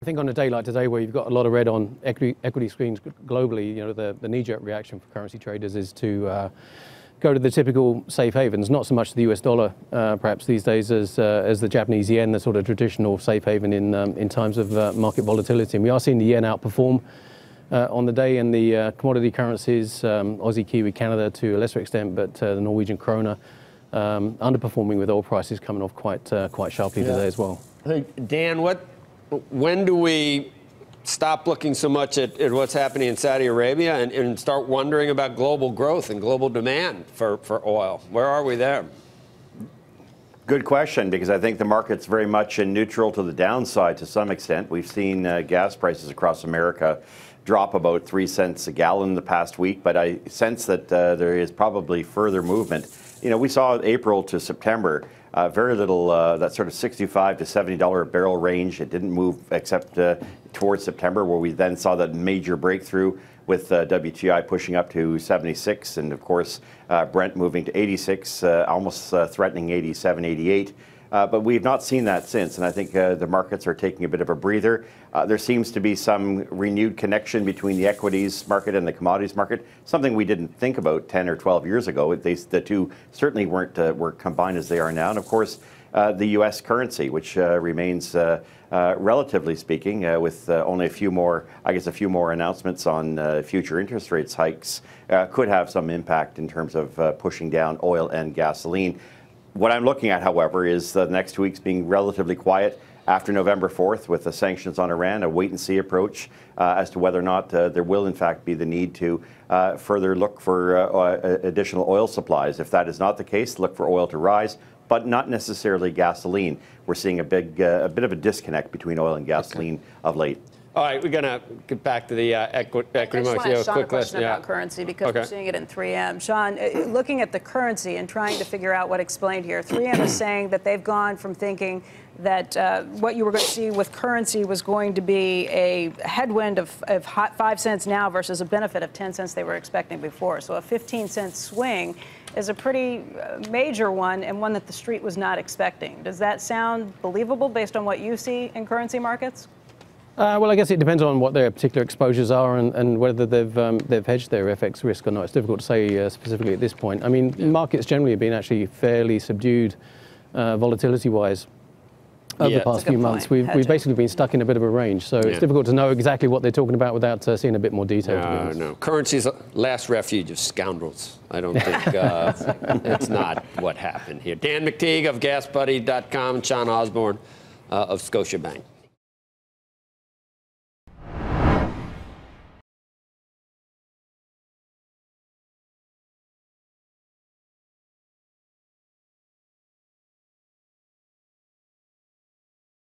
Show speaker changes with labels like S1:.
S1: I think on a day like today, where you've got a lot of red on equity screens globally, the knee-jerk reaction for currency traders is to go to the typical safe havens, not so much the US dollar, perhaps these days, as the Japanese yen, the sort of traditional safe haven in times of market volatility. And we are seeing the yen outperform on the day, and the commodity currencies, Aussie, Kiwi, Canada to a lesser extent, but the Norwegian krona underperforming, with oil prices coming off quite sharply today as well.
S2: Hey, Dan, when do we stop looking so much at what's happening in Saudi Arabia and start wondering about global growth and global demand for oil? Where are we there?
S3: Good question, because I think the market's very much in neutral to the downside to some extent. We've seen gas prices across America drop about 3 cents a gallon in the past week, but I sense that there is probably further movement. We saw April to September, very little, that sort of $65 to $70 a barrel range. It didn't move except towards September, where we then saw that major breakthrough with WTI pushing up to 76, and of course Brent moving to 86, almost threatening 87, 88. But we've not seen that since, and I think the markets are taking a bit of a breather. There seems to be some renewed connection between the equities market and the commodities market, something we didn't think about 10 or 12 years ago. The two certainly were combined as they are now. And of course, the U.S. currency, which remains, relatively speaking, with only a few more announcements on future interest rates hikes, could have some impact in terms of pushing down oil and gasoline. What I'm looking at, however, is the next 2 weeks being relatively quiet after November 4th with the sanctions on Iran, a wait-and-see approach as to whether or not there will, in fact, be the need to further look for additional oil supplies. If that is not the case, look for oil to rise, but not necessarily gasoline. We're seeing a bit of a disconnect between oil and gasoline of late.
S2: All right, we're going to get back to the equity market.
S4: I just want to ask Shaun a question about currency, because we're seeing it in 3M. Shaun, looking at the currency and trying to figure out what explained here, 3M is saying that they've gone from thinking that what you were going to see with currency was going to be a headwind of 5 cents now versus a benefit of 10 cents they were expecting before. So a 15-cent swing is a pretty major one, and one that the street was not expecting. Does that sound believable based on what you see in currency markets?
S1: Well, I guess it depends on what their particular exposures are and whether they've hedged their FX risk or not. It's difficult to say specifically at this point. I mean, markets generally have been actually fairly subdued volatility-wise over the past few months. We've basically been stuck in a bit of a range, so it's difficult to know exactly what they're talking about without seeing a bit more detail.
S2: No. Currency's the last refuge of scoundrels. I don't think it's not what happened here. Dan McTeague of GasBuddy.com, Shaun Osborne of Scotiabank.